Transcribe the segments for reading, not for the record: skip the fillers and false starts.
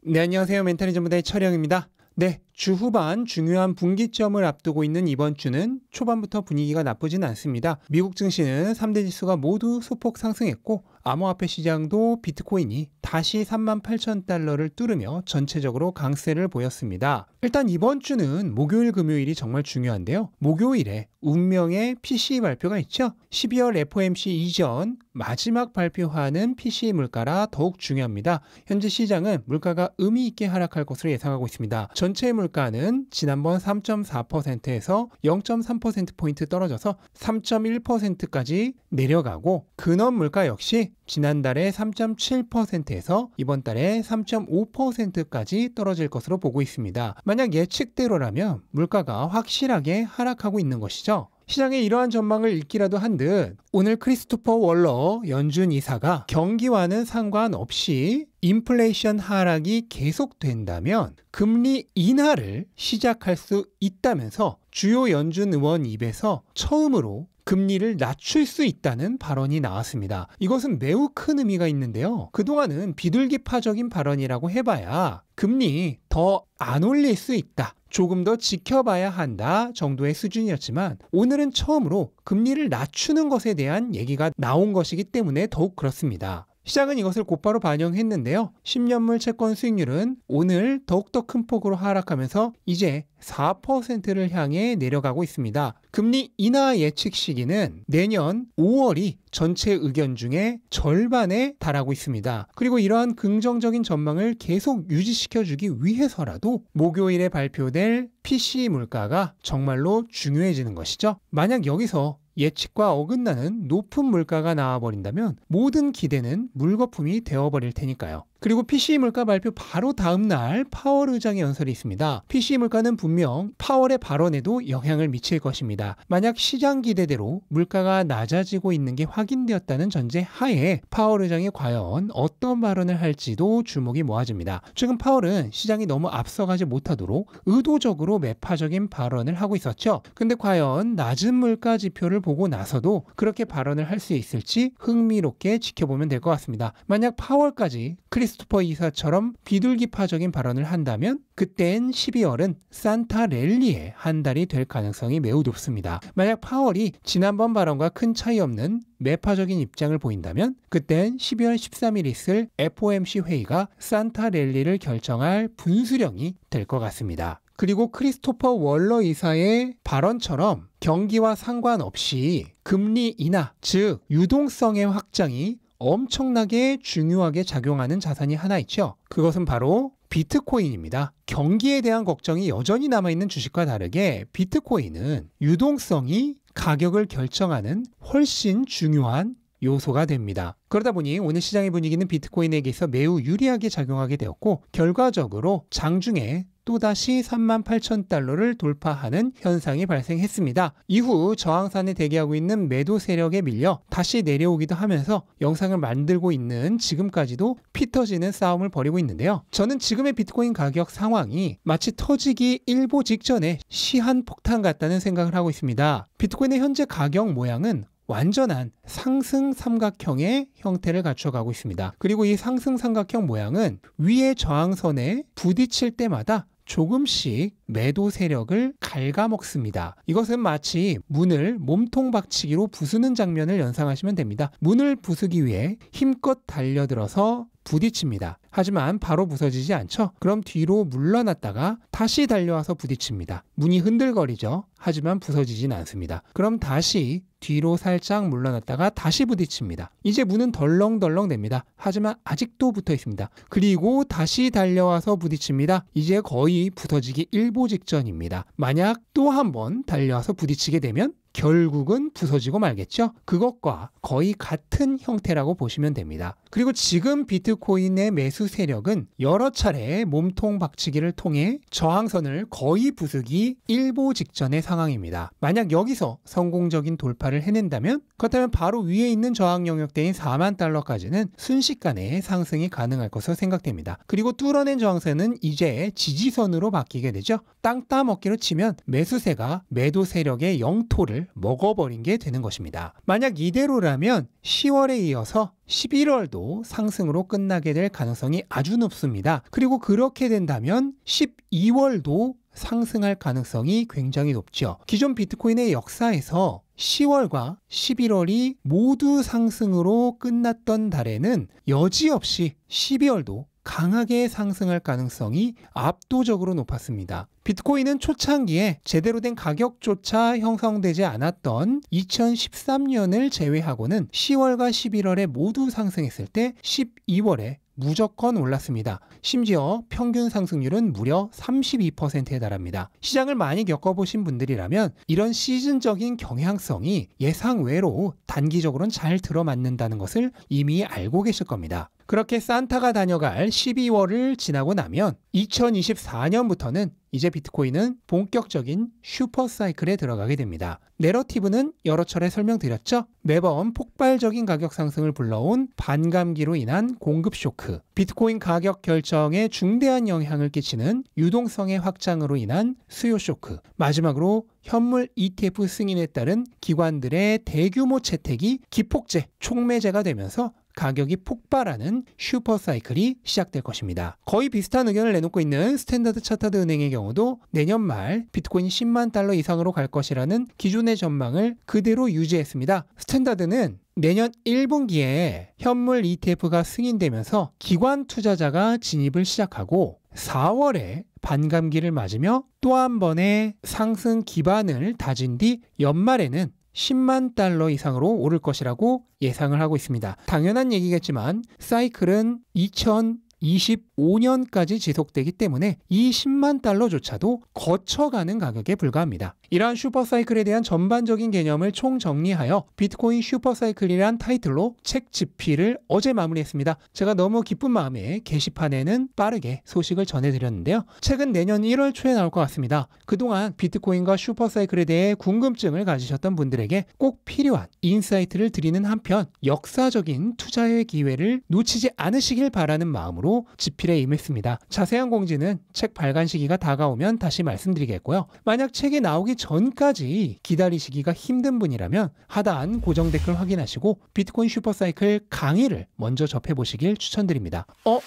네, 안녕하세요. 멘탈의 전문가의 철영입니다. 네, 주 후반 중요한 분기점을 앞두고 있는 이번 주는 초반부터 분위기가 나쁘진 않습니다. 미국 증시는 3대 지수가 모두 소폭 상승했고 암호화폐 시장도 비트코인이 다시 38,000달러를 뚫으며 전체적으로 강세를 보였습니다. 일단 이번 주는 목요일, 금요일이 정말 중요한데요. 목요일에 운명의 PCE 발표가 있죠. 12월 FOMC 이전 마지막 발표하는 PCE 물가라 더욱 중요합니다. 현재 시장은 물가가 의미 있게 하락할 것으로 예상하고 있습니다. 전체 물가는 지난번 3.4%에서 0.3%포인트 떨어져서 3.1%까지 내려가고 근원 물가 역시 지난달에 3.7%에서 이번 달에 3.5%까지 떨어질 것으로 보고 있습니다. 만약 예측대로라면 물가가 확실하게 하락하고 있는 것이죠. 시장의 이러한 전망을 읽기라도 한 듯 오늘 크리스토퍼 월러 연준 이사가 경기와는 상관없이 인플레이션 하락이 계속된다면 금리 인하를 시작할 수 있다면서 주요 연준 의원 입에서 처음으로 금리를 낮출 수 있다는 발언이 나왔습니다. 이것은 매우 큰 의미가 있는데요. 그동안은 비둘기파적인 발언이라고 해봐야 금리 더 안 올릴 수 있다, 조금 더 지켜봐야 한다 정도의 수준이었지만 오늘은 처음으로 금리를 낮추는 것에 대한 얘기가 나온 것이기 때문에 더욱 그렇습니다. 시장은 이것을 곧바로 반영했는데요. 10년물 채권 수익률은 오늘 더욱더 큰 폭으로 하락하면서 이제 4%를 향해 내려가고 있습니다. 금리 인하 예측 시기는 내년 5월이 전체 의견 중에 절반에 달하고 있습니다. 그리고 이러한 긍정적인 전망을 계속 유지시켜주기 위해서라도 목요일에 발표될 PCE 물가가 정말로 중요해지는 것이죠. 만약 여기서 예측과 어긋나는 높은 물가가 나와버린다면 모든 기대는 물거품이 되어버릴 테니까요. 그리고 PCE 물가 발표 바로 다음 날 파월 의장의 연설이 있습니다. PCE 물가는 분명 파월의 발언에도 영향을 미칠 것입니다. 만약 시장 기대대로 물가가 낮아지고 있는 게 확인되었다는 전제 하에 파월 의장이 과연 어떤 발언을 할지도 주목이 모아집니다. 최근 파월은 시장이 너무 앞서가지 못하도록 의도적으로 매파적인 발언을 하고 있었죠. 근데 과연 낮은 물가 지표를 보고 나서도 그렇게 발언을 할 수 있을지 흥미롭게 지켜보면 될 것 같습니다. 만약 파월까지 크리스토퍼 이사처럼 비둘기파적인 발언을 한다면 그땐 12월은 산타 랠리의 한 달이 될 가능성이 매우 높습니다. 만약 파월이 지난번 발언과 큰 차이 없는 매파적인 입장을 보인다면 그땐 12월 13일 있을 FOMC 회의가 산타 랠리를 결정할 분수령이 될 것 같습니다. 그리고 크리스토퍼 월러 이사의 발언처럼 경기와 상관없이 금리 인하, 즉 유동성의 확장이 엄청나게 중요하게 작용하는 자산이 하나 있죠. 그것은 바로 비트코인입니다. 경기에 대한 걱정이 여전히 남아있는 주식과 다르게 비트코인은 유동성이 가격을 결정하는 훨씬 중요한 요소가 됩니다. 그러다 보니 오늘 시장의 분위기는 비트코인에게서 매우 유리하게 작용하게 되었고 결과적으로 장중에 또다시 38,000달러를 돌파하는 현상이 발생했습니다. 이후 저항선에 대기하고 있는 매도 세력에 밀려 다시 내려오기도 하면서 영상을 만들고 있는 지금까지도 피 터지는 싸움을 벌이고 있는데요. 저는 지금의 비트코인 가격 상황이 마치 터지기 일보 직전에 시한폭탄 같다는 생각을 하고 있습니다. 비트코인의 현재 가격 모양은 완전한 상승 삼각형의 형태를 갖춰가고 있습니다. 그리고 이 상승 삼각형 모양은 위의 저항선에 부딪힐 때마다 조금씩 매도 세력을 갉아먹습니다. 이것은 마치 문을 몸통 박치기로 부수는 장면을 연상하시면 됩니다. 문을 부수기 위해 힘껏 달려들어서 부딪힙니다. 하지만 바로 부서지지 않죠. 그럼 뒤로 물러났다가 다시 달려와서 부딪힙니다. 문이 흔들거리죠. 하지만 부서지진 않습니다. 그럼 다시 뒤로 살짝 물러났다가 다시 부딪힙니다. 이제 문은 덜렁덜렁 됩니다. 하지만 아직도 붙어 있습니다. 그리고 다시 달려와서 부딪힙니다. 이제 거의 부서지기 일보 직전입니다. 만약 또 한 번 달려와서 부딪히게 되면 결국은 부서지고 말겠죠. 그것과 거의 같은 형태라고 보시면 됩니다. 그리고 지금 비트코인의 매수 세력은 여러 차례 몸통 박치기를 통해 저항선을 거의 부수기 일보 직전의 상황입니다. 만약 여기서 성공적인 돌파를 해낸다면 그렇다면 바로 위에 있는 저항 영역대인 4만 달러까지는 순식간에 상승이 가능할 것으로 생각됩니다. 그리고 뚫어낸 저항선은 이제 지지선으로 바뀌게 되죠. 땅 따먹기로 치면 매수세가 매도 세력의 영토를 마켓을 먹어버린 게 되는 것입니다. 만약 이대로라면 10월에 이어서 11월도 상승으로 끝나게 될 가능성이 아주 높습니다. 그리고 그렇게 된다면 12월도 상승할 가능성이 굉장히 높죠. 기존 비트코인의 역사에서 10월과 11월이 모두 상승으로 끝났던 달에는 여지없이 12월도 강하게 상승할 가능성이 압도적으로 높았습니다. 비트코인은 초창기에 제대로 된 가격조차 형성되지 않았던 2013년을 제외하고는 10월과 11월에 모두 상승했을 때 12월에 무조건 올랐습니다. 심지어 평균 상승률은 무려 32%에 달합니다. 시장을 많이 겪어보신 분들이라면 이런 시즌적인 경향성이 예상외로 단기적으로는 잘 들어맞는다는 것을 이미 알고 계실 겁니다. 그렇게 산타가 다녀갈 12월을 지나고 나면 2024년부터는 이제 비트코인은 본격적인 슈퍼사이클에 들어가게 됩니다. 내러티브는 여러 차례 설명드렸죠. 매번 폭발적인 가격 상승을 불러온 반감기로 인한 공급 쇼크, 비트코인 가격 결정에 중대한 영향을 끼치는 유동성의 확장으로 인한 수요 쇼크, 마지막으로 현물 ETF 승인에 따른 기관들의 대규모 채택이 기폭제, 촉매제가 되면서 가격이 폭발하는 슈퍼사이클이 시작될 것입니다. 거의 비슷한 의견을 내놓고 있는 스탠다드 차터드 은행의 경우도 내년 말 비트코인 10만 달러 이상으로 갈 것이라는 기존의 전망을 그대로 유지했습니다. 스탠다드는 내년 1분기에 현물 ETF가 승인되면서 기관 투자자가 진입을 시작하고 4월에 반감기를 맞으며 또 한 번의 상승 기반을 다진 뒤 연말에는 10만 달러 이상으로 오를 것이라고 예상을 하고 있습니다. 당연한 얘기겠지만 사이클은 2025년까지 지속되기 때문에 이 10만 달러조차도 거쳐가는 가격에 불과합니다. 이러한 슈퍼사이클에 대한 전반적인 개념을 총정리하여 비트코인 슈퍼사이클이란 타이틀로 책 집필을 어제 마무리했습니다. 제가 너무 기쁜 마음에 게시판에는 빠르게 소식을 전해드렸는데요. 책은 내년 1월 초에 나올 것 같습니다. 그동안 비트코인과 슈퍼사이클에 대해 궁금증을 가지셨던 분들에게 꼭 필요한 인사이트를 드리는 한편 역사적인 투자의 기회를 놓치지 않으시길 바라는 마음으로 집필에 임했습니다. 자세한 공지는 책 발간 시기가 다가오면 다시 말씀드리겠고요. 만약 책이 나오기 전까지 기다리시기가 힘든 분이라면 하단 고정 댓글 확인하시고 비트코인 슈퍼사이클 강의를 먼저 접해보시길 추천드립니다.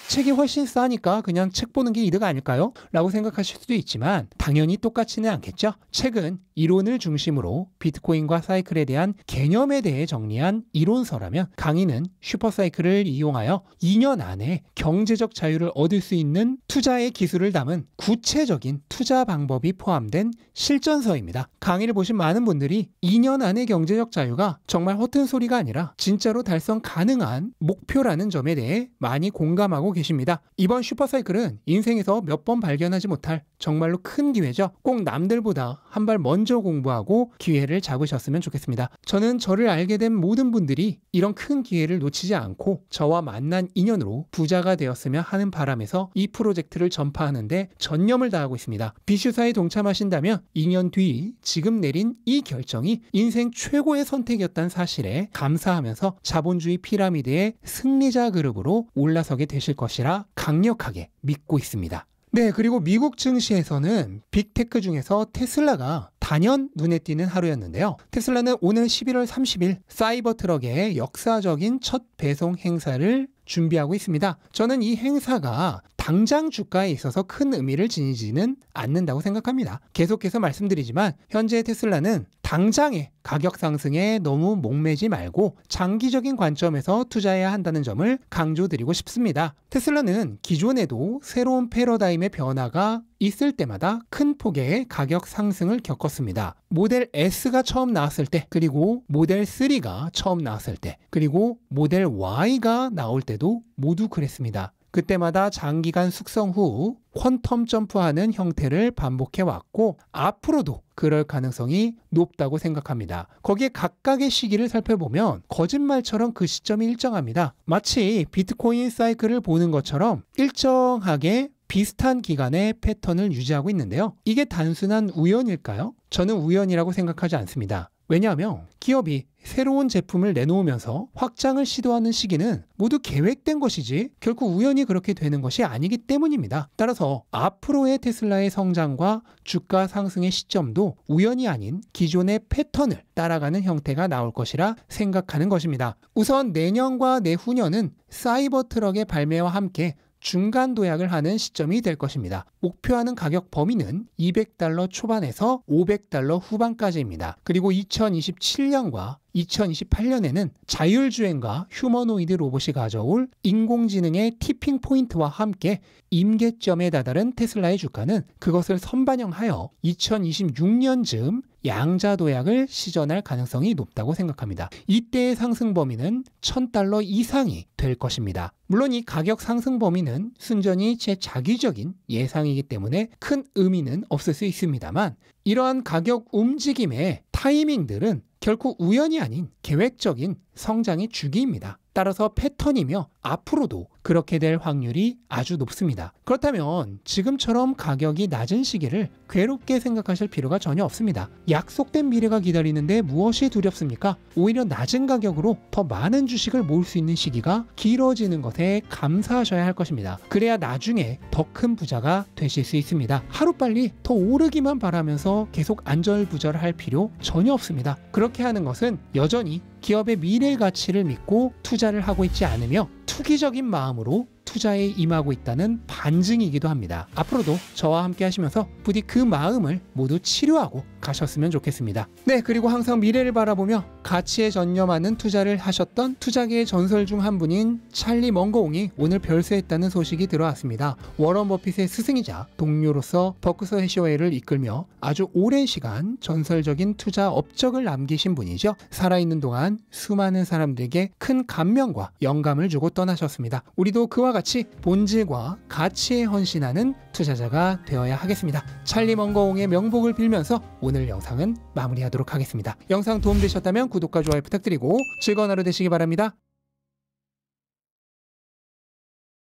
책이 훨씬 싸니까 그냥 책 보는 게 이득 아닐까요? 라고 생각하실 수도 있지만 당연히 똑같지는 않겠죠? 책은 이론을 중심으로 비트코인과 사이클에 대한 개념에 대해 정리한 이론서라면 강의는 슈퍼사이클을 이용하여 2년 안에 경제적 자유를 얻을 수 있는 투자의 기술을 담은 구체적인 투자 방법이 포함된 실전서입니다. 강의를 보신 많은 분들이 2년 안의 경제적 자유가 정말 허튼 소리가 아니라 진짜로 달성 가능한 목표라는 점에 대해 많이 공감하고 계십니다. 이번 슈퍼사이클은 인생에서 몇 번 발견하지 못할 정말로 큰 기회죠. 꼭 남들보다 한 발 먼저 공부하고 기회를 잡으셨으면 좋겠습니다. 저는 저를 알게 된 모든 분들이 이런 큰 기회를 놓치지 않고 저와 만난 인연으로 부자가 되었으면 하는 바람에서 이 프로젝트를 전파하는데 전념을 다하고 있습니다. 비슈사에 동참하신다면 2년 뒤 지금 내린 이 결정이 인생 최고의 선택이었다는 사실에 감사하면서 자본주의 피라미드의 승리자 그룹으로 올라서게 되실 것이라 강력하게 믿고 있습니다. 네, 그리고 미국 증시에서는 빅테크 중에서 테슬라가 단연 눈에 띄는 하루였는데요. 테슬라는 오늘 11월 30일 사이버트럭의 역사적인 첫 배송 행사를 준비하고 있습니다. 저는 이 행사가 당장 주가에 있어서 큰 의미를 지니지는 않는다고 생각합니다. 계속해서 말씀드리지만 현재 테슬라는 당장의 가격 상승에 너무 목매지 말고 장기적인 관점에서 투자해야 한다는 점을 강조드리고 싶습니다. 테슬라는 기존에도 새로운 패러다임의 변화가 있을 때마다 큰 폭의 가격 상승을 겪었습니다. 모델 S가 처음 나왔을 때, 그리고 모델 3가 처음 나왔을 때, 그리고 모델 Y가 나올 때도 모두 그랬습니다. 그때마다 장기간 숙성 후 퀀텀 점프하는 형태를 반복해 왔고 앞으로도 그럴 가능성이 높다고 생각합니다. 거기에 각각의 시기를 살펴보면 거짓말처럼 그 시점이 일정합니다. 마치 비트코인 사이클을 보는 것처럼 일정하게 비슷한 기간의 패턴을 유지하고 있는데요. 이게 단순한 우연일까요? 저는 우연이라고 생각하지 않습니다. 왜냐하면 기업이 새로운 제품을 내놓으면서 확장을 시도하는 시기는 모두 계획된 것이지 결코 우연히 그렇게 되는 것이 아니기 때문입니다. 따라서 앞으로의 테슬라의 성장과 주가 상승의 시점도 우연이 아닌 기존의 패턴을 따라가는 형태가 나올 것이라 생각하는 것입니다. 우선 내년과 내후년은 사이버 트럭의 발매와 함께 중간 도약을 하는 시점이 될 것입니다. 목표하는 가격 범위는 $200 초반에서 $500 후반까지입니다. 그리고 2027년과 2028년에는 자율주행과 휴머노이드 로봇이 가져올 인공지능의 티핑 포인트와 함께 임계점에 다다른 테슬라의 주가는 그것을 선반영하여 2026년쯤 양자 도약을 시전할 가능성이 높다고 생각합니다. 이때의 상승 범위는 $1,000 이상이 될 것입니다. 물론 이 가격 상승 범위는 순전히 제 자기적인 예상이기 때문에 큰 의미는 없을 수 있습니다만 이러한 가격 움직임의 타이밍들은 결코 우연이 아닌 계획적인 성장의 주기입니다. 따라서 패턴이며 앞으로도 그렇게 될 확률이 아주 높습니다. 그렇다면 지금처럼 가격이 낮은 시기를 괴롭게 생각하실 필요가 전혀 없습니다. 약속된 미래가 기다리는데 무엇이 두렵습니까? 오히려 낮은 가격으로 더 많은 주식을 모을 수 있는 시기가 길어지는 것에 감사하셔야 할 것입니다. 그래야 나중에 더 큰 부자가 되실 수 있습니다. 하루빨리 더 오르기만 바라면서 계속 안절부절할 필요 전혀 없습니다. 그렇게 하는 것은 여전히 기업의 미래 가치를 믿고 투자를 하고 있지 않으며 투기적인 마음으로 투자에 임하고 있다는 반증이기도 합니다. 앞으로도 저와 함께 하시면서 부디 그 마음을 모두 치료하고 가셨으면 좋겠습니다. 네, 그리고 항상 미래를 바라보며 가치에 전념하는 투자를 하셨던 투자계의 전설 중 한 분인 찰리 먼거옹이 오늘 별세했다는 소식이 들어왔습니다. 워런 버핏의 스승이자 동료로서 버크셔 해셔웨이를 이끌며 아주 오랜 시간 전설적인 투자 업적을 남기신 분이죠. 살아있는 동안 수많은 사람들에게 큰 감명과 영감을 주고 떠나셨습니다. 우리도 그와 같이 본질과 가치에 헌신하는 투자자가 되어야 하겠습니다. 찰리 먼거옹의 명복을 빌면서 오늘 영상은 마무리하도록 하겠습니다. 영상 도움되셨다면 구독과 좋아요 부탁드리고 즐거운 하루 되시기 바랍니다.